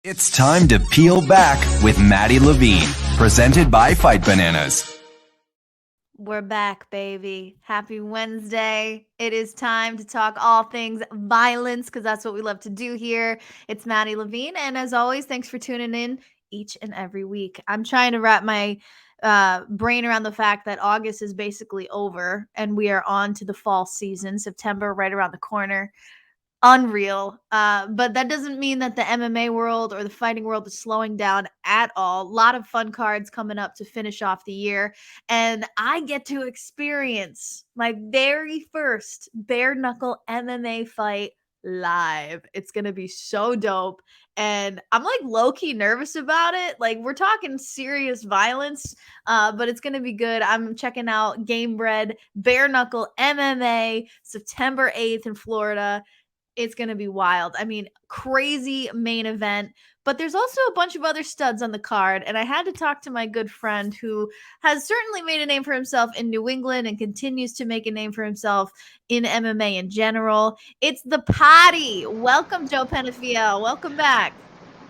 It's time to peel back with Maddie Levine, presented by Fight Bananas. We're back, baby. Happy Wednesday. It is time to talk all things violence because that's what we love to do here. It's Maddie Levine. And as always, thanks for tuning in each and every week. I'm trying to wrap my brain around the fact that August is basically over and we are on to the fall season. September right around the corner. Unreal. But that doesn't mean that the MMA world or the fighting world is slowing down at all. A lot of fun cards coming up to finish off the year. And I get to experience my very first bare knuckle MMA fight live. It's going to be so dope. And I'm like low-key nervous about it. Like we're talking serious violence, but it's going to be good. I'm checking out Gamebred BareKnuckle MMA September 8th in Florida. It's going to be wild. I mean, crazy main event, but there's also a bunch of other studs on the card. And I had to talk to my good friend who has certainly made a name for himself in New England and continues to make a name for himself in MMA in general. It's the Potty. Welcome, Joe Penafiel. Welcome back.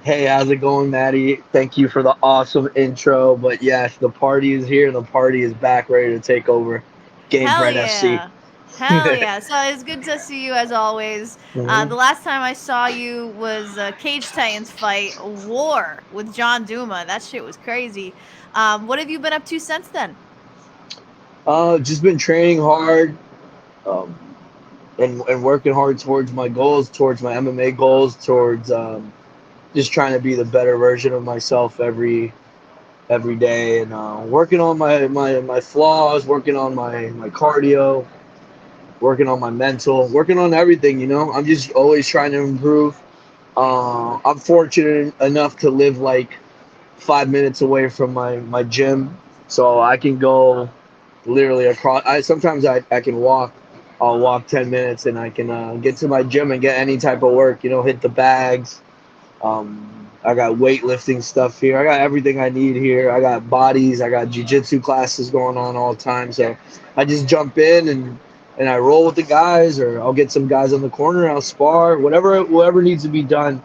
Hey, how's it going, Maddie? Thank you for the awesome intro. But yes, the party is here. The party is back, ready to take over. Gamebred FC. Hell yeah. So it's good to see you as always. Mhm. The last time I saw you was Cage Titans fight War with John Duma. That shit was crazy. What have you been up to since then? Just been training hard, um, and working hard towards my goals, towards my MMA goals, towards just trying to be the better version of myself every day, and working on my flaws, working on my cardio, working on my mental, working on everything. I'm just always trying to improve. I'm fortunate enough to live like 5 minutes away from my gym, so I can go literally across. Sometimes I can walk. I'll walk 10 minutes and I can get to my gym and get any type of work. Hit the bags. I got weightlifting stuff here. I got everything I need here. I got bodies. I got jiu-jitsu classes going on all the time. So I just jump in and I roll with the guys, or I'll get some guys on the corner. I'll spar. Whatever needs to be done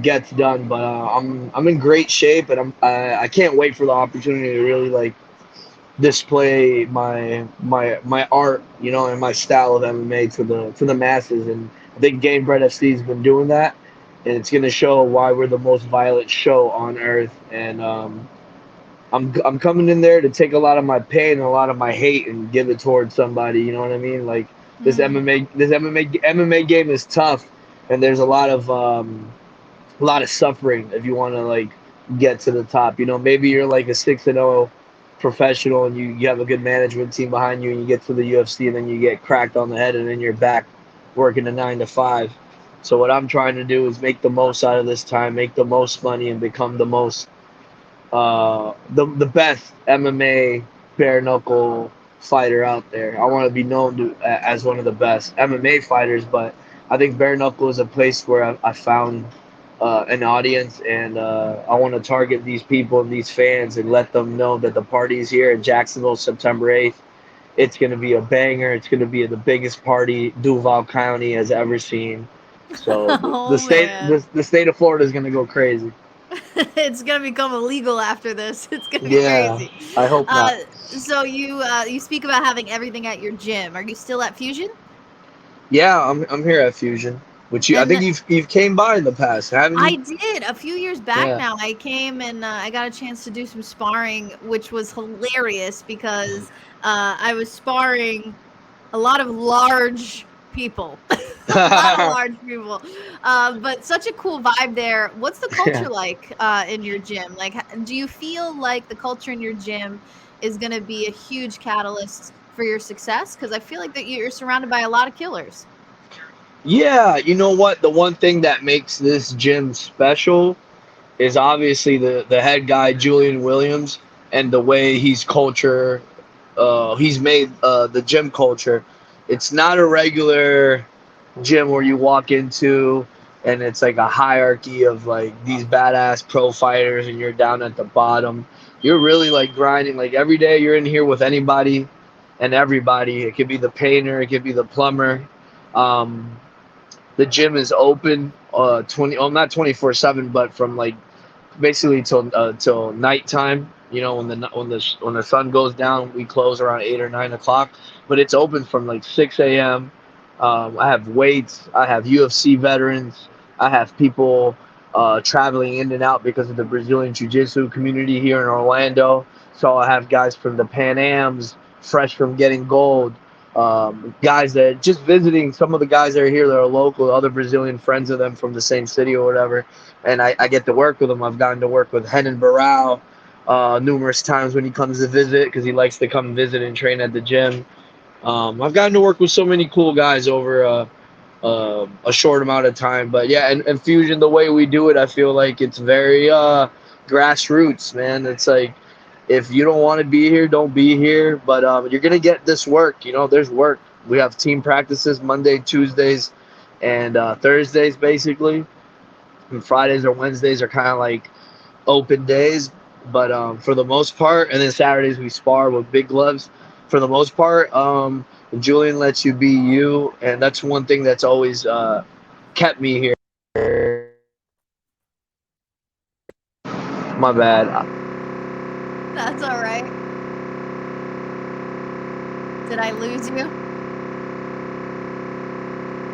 gets done. But I'm in great shape, and I can't wait for the opportunity to really like display my art, and my style of MMA to the masses. And I think Gamebred FC has been doing that, and it's going to show why we're the most violent show on earth. And I'm coming in there to take a lot of my pain and a lot of my hate and give it towards somebody. You know what I mean? Like this MMA game is tough, and there's a lot of suffering if you want to like get to the top. Maybe you're like a 6-0 professional and you have a good management team behind you, and you get to the UFC and then you get cracked on the head and then you're back working a 9 to 5. So what I'm trying to do is make the most out of this time, make the most money, and become the most the best MMA bare knuckle fighter out there. I want to be known as one of the best MMA fighters, but I think bare knuckle is a place where I found an audience, and I want to target these people and these fans and let them know that the party's here in Jacksonville, September 8th. It's going to be a banger. It's going to be the biggest party Duval County has ever seen. So the state of Florida is going to go crazy. It's gonna become illegal after this. It's gonna be crazy. I hope not. So you speak about having everything at your gym. Are you still at Fusion? Yeah, I'm here at Fusion. Which I think you've came by in the past, haven't you? I did a few years back now. I came and I got a chance to do some sparring, which was hilarious because I was sparring a lot of large people. A lot of large people. But such a cool vibe there. What's the culture like in your gym? Like, do you feel like the culture in your gym is going to be a huge catalyst for your success? Because I feel like that you're surrounded by a lot of killers. Yeah, you know what? The one thing that makes this gym special is obviously the head guy, Julian Williams, and the way he's made the gym culture. It's not a regular gym where you walk into and it's like a hierarchy of like these badass pro fighters and you're down at the bottom. You're really like grinding. Like every day you're in here with anybody and everybody. It could be the painter, it could be the plumber. The gym is open. not 24/7, but from like basically till nighttime. When the sun goes down, we close around 8 or 9 o'clock. But it's open from like 6 a.m. I have weights. I have UFC veterans. I have people traveling in and out because of the Brazilian Jiu-Jitsu community here in Orlando. So I have guys from the Pan Ams, fresh from getting gold. Guys that just visiting. Some of the guys that are here that are local, other Brazilian friends of them from the same city or whatever, and I get to work with them. I've gotten to work with Renan Barao numerous times when he comes to visit because he likes to come visit and train at the gym. I've gotten to work with so many cool guys over a short amount of time. But yeah, and Fusion, the way we do it, I feel like it's very grassroots, man. It's like if you don't want to be here, don't be here. But you're gonna get this work. There's work. We have team practices Monday, Tuesdays, and Thursdays basically. And Fridays or Wednesdays are kind of like open days, but for the most part, and then Saturdays we spar with big gloves. For the most part, Julian lets you be you, and that's one thing that's always kept me here. My bad. That's all right. Did I lose you?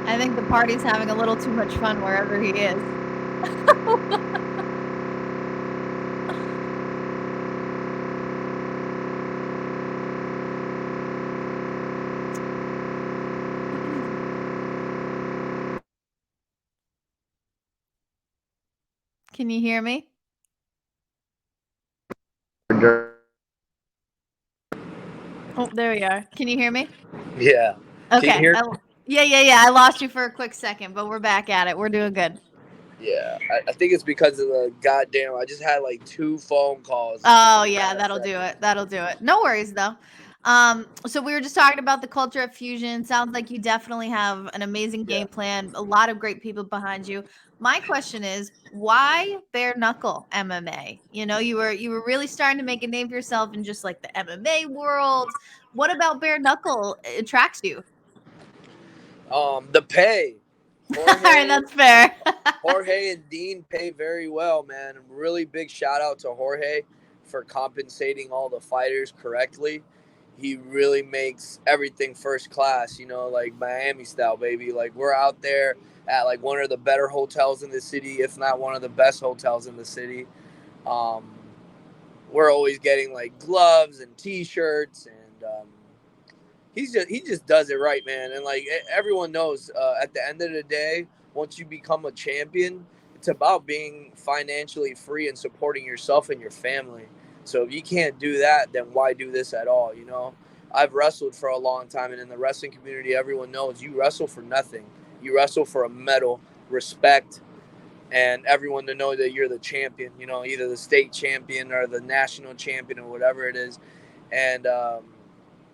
I think the party's having a little too much fun wherever he is. Can you hear me? Oh, there we are. Can you hear me? Yeah. Okay. Can you hear? Yeah. I lost you for a quick second, but we're back at it. We're doing good. Yeah. I think it's because of the goddamn. I just had like 2 phone calls. Oh yeah, that'll do it. That'll do it. No worries though. So we were just talking about the culture at Fusion. Sounds like you definitely have an amazing game plan. A lot of great people behind you. My question is, why bare knuckle MMA? You were really starting to make a name for yourself in just like the MMA world. What about bare knuckle attracts you? The pay. All right, that's fair. Jorge and Dean pay very well, man. Really big shout out to Jorge for compensating all the fighters correctly. He really makes everything first class, like Miami style, baby. Like we're out there at like one of the better hotels in the city, if not one of the best hotels in the city. We're always getting like gloves and T-shirts, and he just does it right, man. And like everyone knows, at the end of the day, once you become a champion, it's about being financially free and supporting yourself and your family. So if you can't do that, then why do this at all? I've wrestled for a long time, and in the wrestling community, everyone knows you wrestle for nothing. You wrestle for a medal, respect, and everyone to know that you're the champion. Either the state champion or the national champion or whatever it is. And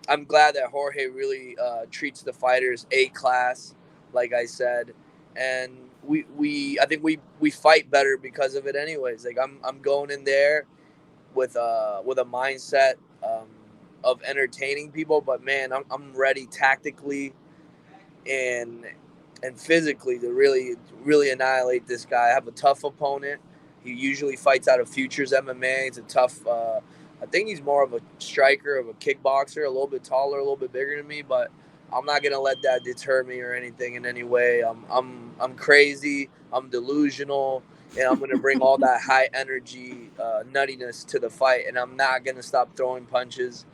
I'm glad that Jorge really treats the fighters A class, like I said, and I think we fight better because of it, anyways. Like I'm going in there with a mindset of entertaining people, but man, I'm ready tactically and physically to really annihilate this guy. I have a tough opponent. He usually fights out of Futures MMA. It's a tough. I think he's more of a striker, of a kickboxer, a little bit taller, a little bit bigger than me, but I'm not gonna let that deter me or anything in any way. I'm crazy. I'm delusional, and I'm gonna bring all that high energy nuttiness to the fight, and I'm not gonna stop throwing punches.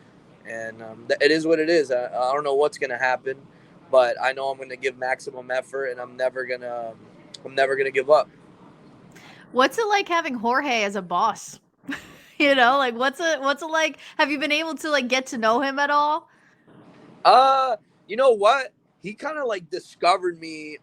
And it is what it is. I don't know what's gonna happen, but I know I'm gonna give maximum effort, and I'm never gonna give up. What's it like having Jorge as a boss? Like what's it like? Have you been able to like get to know him at all? You know what? He kind of like discovered me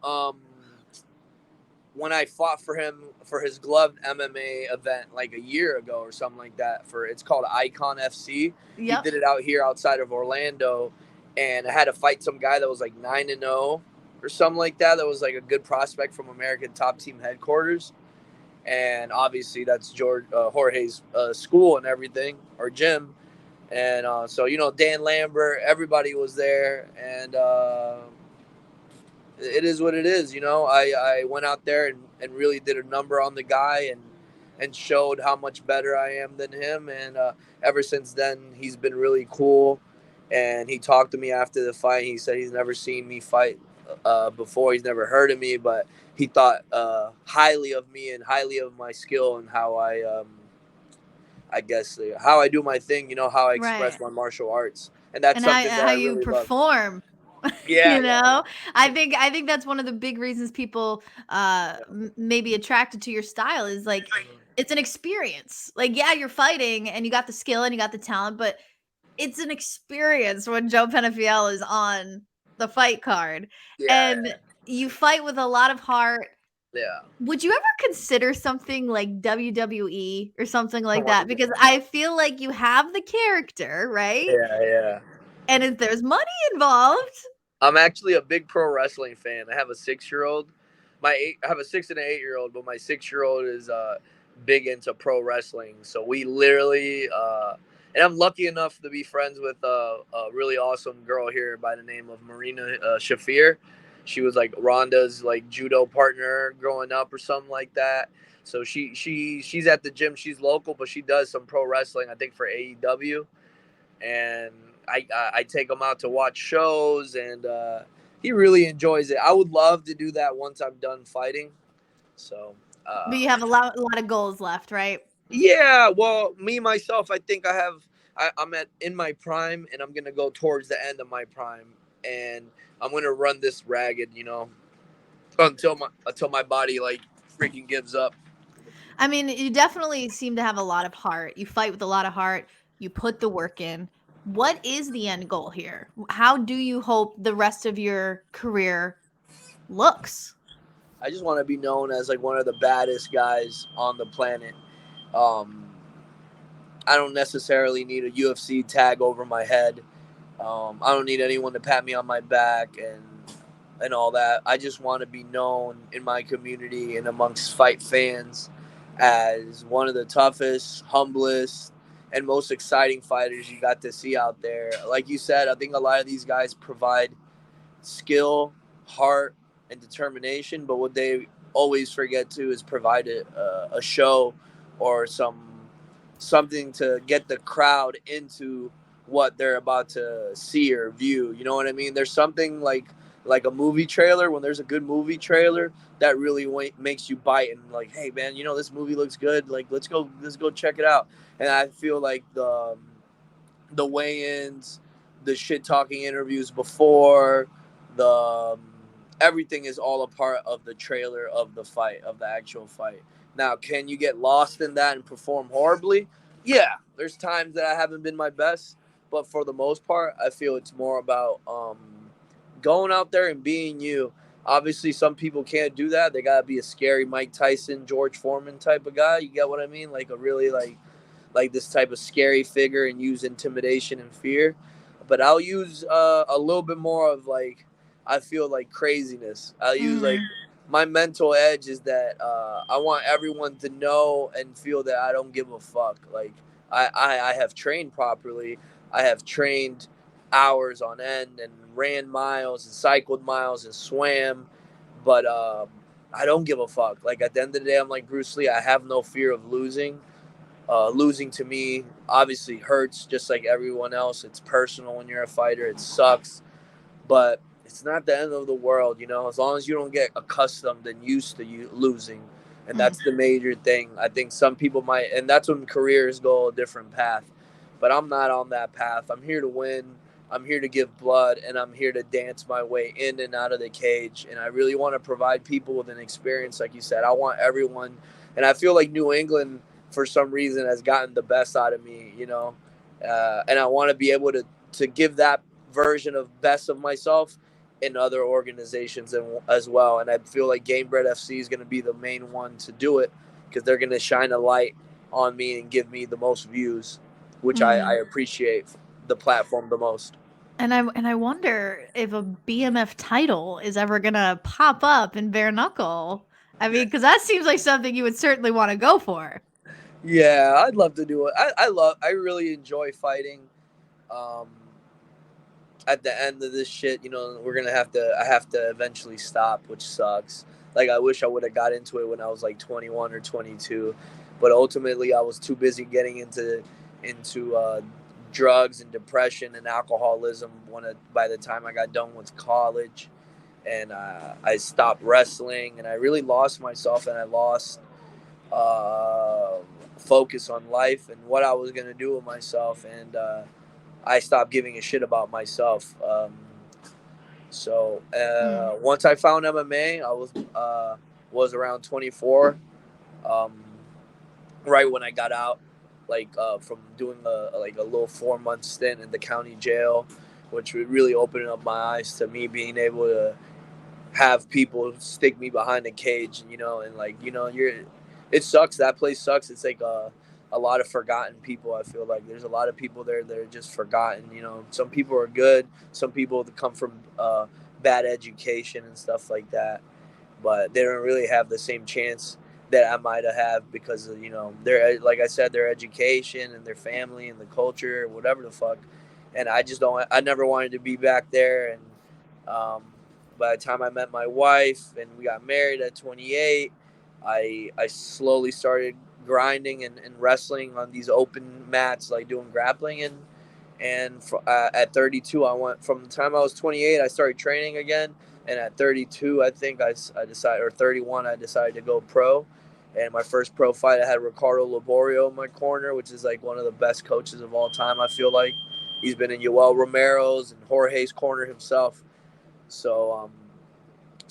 when I fought for him for his gloved MMA event like a year ago or something like that. It's called Icon FC. Yep. He did it out here outside of Orlando, and I had to fight some guy that was like 9-0 or something like that. That was like a good prospect from American Top Team headquarters, and obviously that's Jorge's school and everything, or gym. And so Dan Lambert, everybody was there, and it is what it is. I went out there and really did a number on the guy and showed how much better I am than him. And ever since then, he's been really cool. And he talked to me after the fight. He said he's never seen me fight before. He's never heard of me, but he thought highly of me and highly of my skill and how I guess how I do my thing. How I express Right. my martial arts, and that's And something that how I you really love. perform. Yeah, You know, I think that's one of the big reasons people may be attracted to your style is like it's an experience. Like, yeah, you're fighting and you got the skill and you got the talent, but it's an experience when Joe Penafiel is on the fight card yeah, and you fight with a lot of heart. yeah. Would you ever consider something like WWE or something like that? Because 100%. I feel like you have the character, right? Yeah, yeah. And if there's money involved. I'm actually a big pro wrestling fan. I have a 6-year-old. I have a 6 and an 8-year-old, but my 6-year-old is big into pro wrestling. So we literally, and I'm lucky enough to be friends with a really awesome girl here by the name of Marina Shafir. She was like Rhonda's like judo partner growing up or something like that. So she's at the gym. She's local, but she does some pro wrestling. I think for AEW. And I take him out to watch shows, and he really enjoys it. I would love to do that once I'm done fighting. So, But you have a lot of goals left, right? yeah. Well, me myself, I think I'm in my prime, and I'm gonna go towards the end of my prime, and I'm gonna run this ragged, until my body like freaking gives up. I mean, you definitely seem to have a lot of heart. You fight with a lot of heart. You put the work in. What is the end goal here? How do you hope the rest of your career looks? I just want to be known as like one of the baddest guys on the planet. Um, I don't necessarily need a UFC tag over my head. I don't need anyone to pat me on my back and all that. I just want to be known in my community and amongst fight fans as one of the toughest, humblest, and most exciting fighters you got to see out there. Like you said, I think a lot of these guys provide skill, heart, and determination, but what they always forget to is provide a show or something to get the crowd into what they're about to see or view. You know what I mean? There's something like a movie trailer. When there's a good movie trailer, that really makes you bite and like, hey man, this movie looks good. Like let's go check it out. And I feel like the weigh-ins, the shit talking interviews before the everything is all a part of the trailer of the fight, of the actual fight. Now, can you get lost in that and perform horribly? Yeah, there's times that I haven't been my best, but for the most part, I feel it's more about going out there and being you. Obviously, some people can't do that. They gotta be a scary Mike Tyson, George Foreman type of guy. You get what I mean? Like a really like this type of scary figure and use intimidation and fear. But I'll use a little bit more of like I feel like craziness. I'll use like my mental edge is that I want everyone to know and feel that I don't give a fuck. Like I have trained properly. I have trained hours on end and ran miles and cycled miles and swam, but I don't give a fuck. Like at the end of the day, I'm like Bruce Lee. I have no fear of losing. Losing to me obviously hurts just like everyone else. It's personal when you're a fighter. It sucks. But it's not the end of the world, as long as you don't get accustomed and used to you losing. And that's the major thing. I think some people might, and that's when careers go a different path. But I'm not on that path. I'm here to win. I'm here to give blood, and I'm here to dance my way in and out of the cage. And I really want to provide people with an experience, like you said. I want everyone, and I feel like New England, for some reason, has gotten the best out of me, and I want to be able to give that version of best of myself in other organizations as well. And I feel like Gamebred FC is going to be the main one to do it because they're going to shine a light on me and give me the most views, which I appreciate the platform the most. And I wonder if a BMF title is ever gonna pop up in bare knuckle. I mean, because that seems like something you would certainly want to go for. Yeah, I'd love to do it. I really enjoy fighting. at the end of this shit, you know, I have to eventually stop, which sucks. Like, I wish I would have got into it when I was like 21 or 22, but ultimately I was too busy getting into drugs and depression and alcoholism by the time I got done with college. And I stopped wrestling, and I really lost myself, and I lost focus on life and what I was going to do with myself. And I stopped giving a shit about myself. So once I found MMA, I was around 24, right when I got out, like from doing a little 4-month stint in the county jail, which would really open up my eyes to me being able to have people stick me behind a cage, you know, and like, you know, it sucks. That place sucks. It's like a lot of forgotten people. I feel like there's a lot of people there that are just forgotten. You know, some people are good. Some people come from bad education and stuff like that, but they don't really have the same chance that I might have had because of, you know, their, like I said, their education and their family and the culture, or whatever the fuck. And I never wanted to be back there. And by the time I met my wife and we got married at 28, I slowly started grinding and wrestling on these open mats, like doing grappling. And at 32, I went, from the time I was 28, I started training again. And at 32, I think I decided, or 31, I decided to go pro. And my first pro fight, I had Ricardo Laborio in my corner, which is like one of the best coaches of all time, I feel like. He's been in Yoel Romero's and Jorge's corner himself. So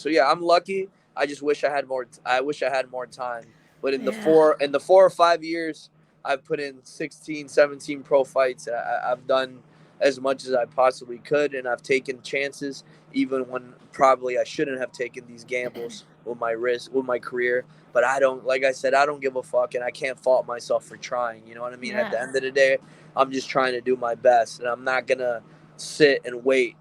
yeah, I'm lucky. I just wish I had more. I wish I had more time. But in the 4 or 5 years, I've put in 16, 17 pro fights. I've done as much as I possibly could, and I've taken chances, even when probably I shouldn't have taken these gambles with my risk, with my career. But I don't, like I said, I don't give a fuck, and I can't fault myself for trying. You know what I mean? Yeah. At the end of the day, I'm just trying to do my best, and I'm not gonna sit and wait.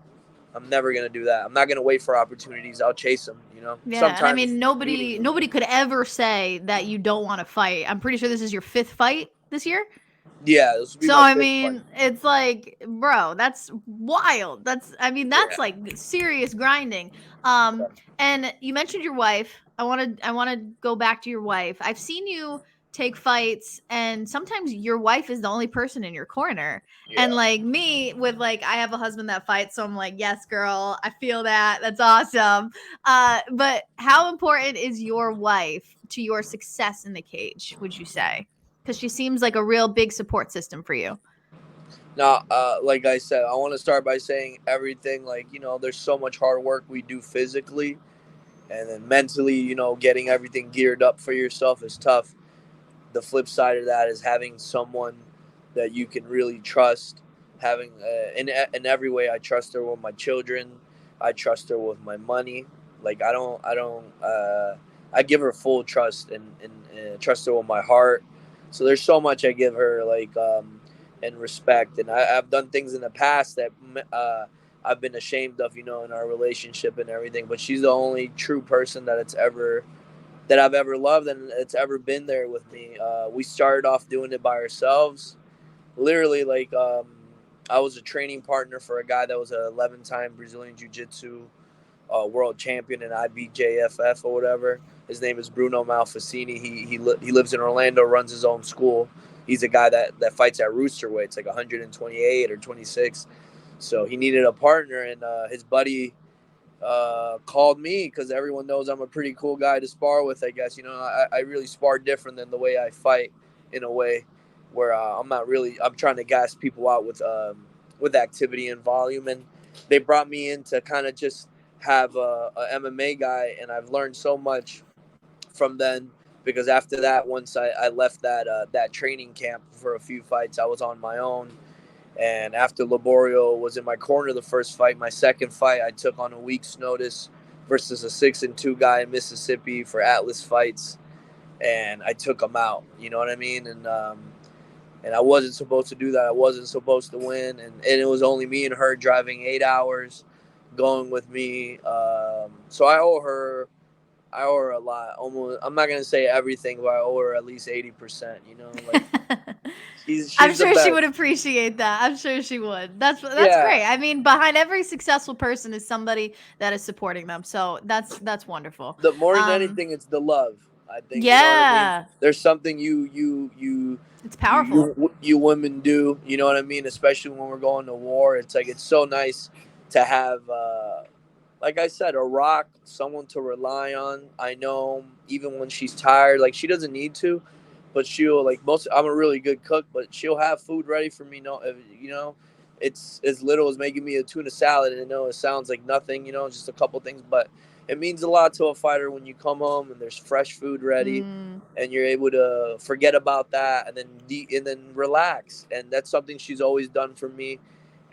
I'm never gonna do that. I'm not gonna wait for opportunities. I'll chase them. You know. Yeah, Sometimes, and I mean, nobody could ever say that you don't want to fight. I'm pretty sure this is your 5th fight this year. Yeah, this would be So my I fifth mean, fight. it's like, bro, that's wild. That's like serious grinding. And you mentioned your wife. I want to go back to your wife. I've seen you take fights, and sometimes your wife is the only person in your corner. Yeah. And like me, with like, I have a husband that fights, so I'm like, yes, girl, I feel that. That's awesome. But how important is your wife to your success in the cage, would you say? Because she seems like a real big support system for you. Now, like I said, I want to start by saying everything. Like, you know, there's so much hard work we do physically, and then mentally, you know, getting everything geared up for yourself is tough. The flip side of that is having someone that you can really trust. Having in every way, I trust her with my children. I trust her with my money. Like, I give her full trust and trust her with my heart. So there's so much I give her, like, and respect. And I've done things in the past that I've been ashamed of, you know, in our relationship and everything. But she's the only true person that I've ever loved, and it's ever been there with me. We started off doing it by ourselves. Literally, like, I was a training partner for a guy that was an 11-time Brazilian Jiu-Jitsu world champion in IBJFF or whatever. His name is Bruno Malfacini. He lives in Orlando, runs his own school. He's a guy that fights at rooster weight. It's like 128 or 26. So he needed a partner, and his buddy called me because everyone knows I'm a pretty cool guy to spar with, I guess. You know, I really spar different than the way I fight, in a way where I'm trying to gas people out with activity and volume. And they brought me in to kind of just have a MMA guy, and I've learned so much from then, because after that, once I left that training camp for a few fights, I was on my own. And after Laborio was in my corner the first fight, my second fight, I took on a week's notice versus a 6-2 guy in Mississippi for Atlas Fights, and I took him out. You know what I mean? And I wasn't supposed to do that. I wasn't supposed to win, and it was only me and her driving 8 hours, going with me. So I owe her I owe her a lot. Almost, I'm not gonna say everything, but I owe her at least 80%. You know, like she's I'm the sure she would best. appreciate that. I'm sure she would. That's Yeah, great. I mean, behind every successful person is somebody that is supporting them. So that's wonderful. the more than anything, it's the love. I think, you know what I mean. Yeah, There's something you it's powerful. you women do. You know what I mean. Especially when we're going to war, it's like it's so nice to have, like I said, a rock, someone to rely on. I know even when she's tired, like she doesn't need to, but she'll like most. I'm a really good cook, but she'll have food ready for me. No, you know, it's as little as making me a tuna salad, and I know it sounds like nothing, you know, just a couple things, but it means a lot to a fighter when you come home and there's fresh food ready, Mm, and you're able to forget about that and then relax. And that's something she's always done for me.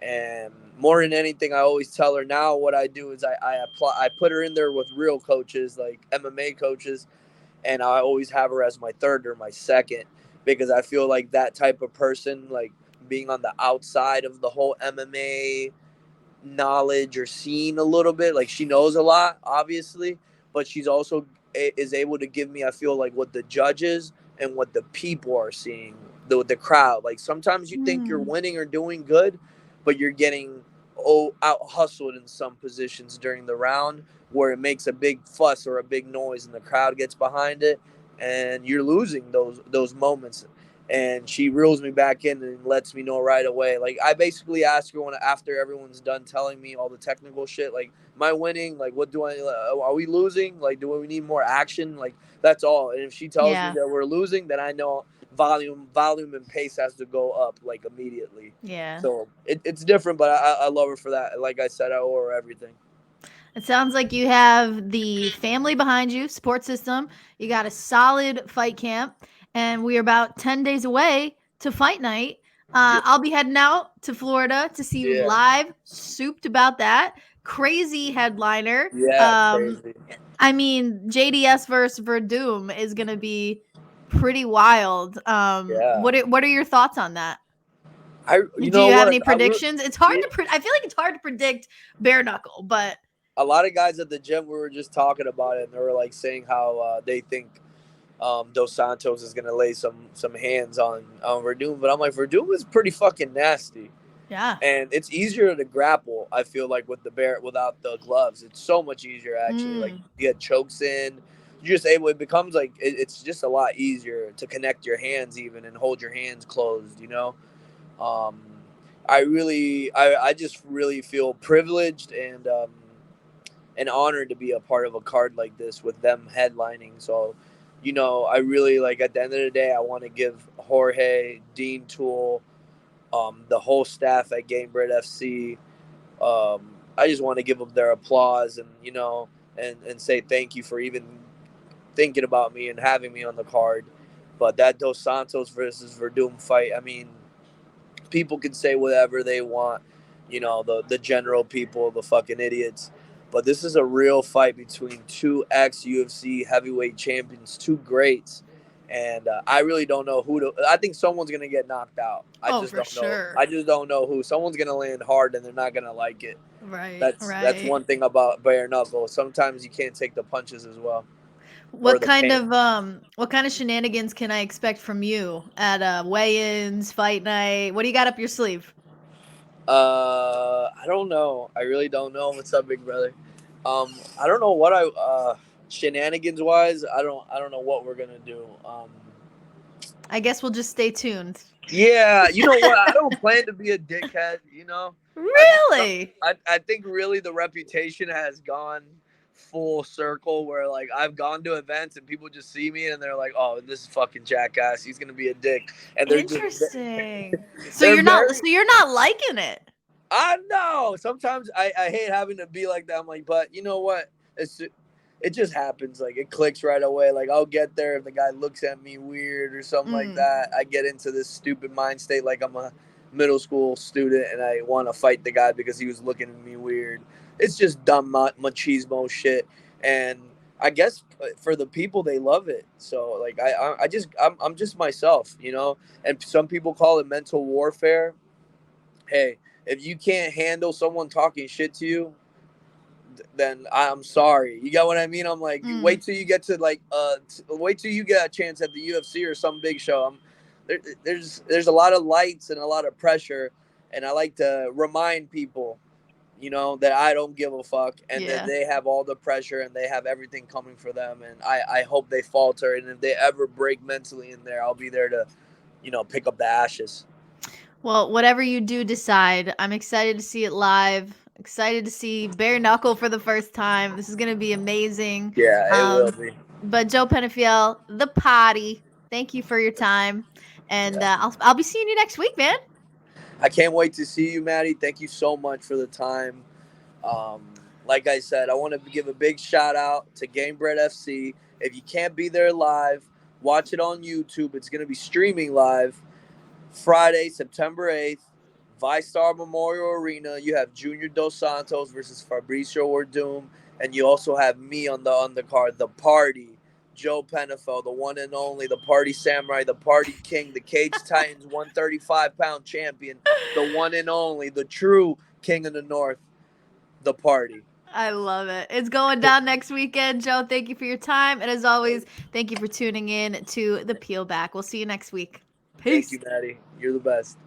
And more than anything, I always tell her now what I do is I put her in there with real coaches like MMA coaches, and I always have her as my third or my second, because I feel like that type of person, like being on the outside of the whole MMA knowledge or scene a little bit, like she knows a lot obviously, but she's also is able to give me, I feel like, what the judges and what the people are seeing, the crowd. Like sometimes you think you're mm, winning or doing good, but you're getting out hustled in some positions during the round where it makes a big fuss or a big noise and the crowd gets behind it, and you're losing those moments. And she reels me back in and lets me know right away. Like I basically ask her when after everyone's done telling me all the technical shit, like, am I winning? Like, what do I? Are we losing? Like, do we need more action? Like, that's all. And if she tells me yeah, that we're losing, then I know volume and pace has to go up like immediately. yeah. So it's different, but I love her for that. Like I said, I owe her everything. It sounds like you have the family behind you, support system. You got a solid fight camp, and we're about 10 days away to fight night. Yeah, I'll be heading out to Florida to see you yeah, live. Souped about that. Crazy headliner. yeah, crazy. I mean, JDS versus Verdum is going to be pretty wild. Yeah, What are your thoughts on that? you Do know you have what? any predictions? It's hard Yeah, to I feel like it's hard to predict bare knuckle, but a lot of guys at the gym, we were just talking about it, and they were like saying how they think Dos Santos is gonna lay some hands on Verdum, but I'm like, Verdum is pretty fucking nasty, yeah. and it's easier to grapple. I feel like with the bear without the gloves, it's so much easier actually. Like Mm. you get chokes in, you're just able. It becomes like it's just a lot easier to connect your hands even and hold your hands closed. You know, um, I just really feel privileged and honored to be a part of a card like this with them headlining. So, you know, I really like at the end of the day, I want to give Jorge, Dean Tool, the whole staff at Gamebred FC. I just want to give them their applause and, you know, and say thank you for even thinking about me and having me on the card. But that Dos Santos versus Verdum fight, I mean, people can say whatever they want, you know, the general people, the fucking idiots. But this is a real fight between two ex UFC heavyweight champions, two greats. And I really don't know who to. I think someone's gonna get knocked out. I Oh, just for don't know. sure. I just don't know who. Someone's gonna land hard, and they're not gonna like it. Right, That's right. one thing about bare knuckle. Sometimes you can't take the punches as well, or What the kind pain. of shenanigans can I expect from you at weigh-ins, fight night? What do you got up your sleeve? I don't know. I really don't know. What's up, big brother? I don't know what shenanigans wise. I don't know what we're gonna do. I guess we'll just stay tuned. Yeah, you know what? I don't plan to be a dickhead. You know, I think Really? I think really the reputation has gone full circle where like I've gone to events and people just see me and they're like, oh, this is fucking jackass. He's gonna be a dick, and they're just Interesting. So they're you're not very. liking it. I know. Sometimes I hate having to be like that. I'm like, but you know what? It just happens. Like it clicks right away. Like I'll get there if the guy looks at me weird or something like Mm. that. I get into this stupid mind state like I'm a middle school student and I want to fight the guy because he was looking at me weird. It's just dumb machismo shit. And I guess for the people they love it. So like I'm just myself, you know. And some people call it mental warfare. Hey, if you can't handle someone talking shit to you, then I'm sorry. You get what I mean? I'm like, Mm. wait till you get to like wait till you get a chance at the UFC or some big show. There's a lot of lights and a lot of pressure, and I like to remind people, you know, that I don't give a fuck, and that they have all the pressure and they have everything coming for them, and I hope they falter, and if they ever break mentally in there, I'll be there to, you know, pick up the ashes. Well, whatever you do decide, I'm excited to see it live. Excited to see bare knuckle for the first time. This is gonna be amazing. Yeah, it will be. But Joe Penafiel, the potty, thank you for your time, and I'll be seeing you next week, man. I can't wait to see you, Maddie. Thank you so much for the time. Like I said, I want to give a big shout out to Gamebred FC. If you can't be there live, watch it on YouTube. It's going to be streaming live Friday, September 8th, ViStar Memorial Arena. You have Junior Dos Santos versus Fabricio Werdum, and you also have me on the undercard, the party, Joe Penafiel, the one and only, the party samurai, the party king, the Cage Titans 135-pound champion, the one and only, the true king of the North, the party. I love it. It's going down next weekend, Joe. Thank you for your time, and as always, thank you for tuning in to the Peel Back. We'll see you next week. Peace. Thank you, Maddie. You're the best.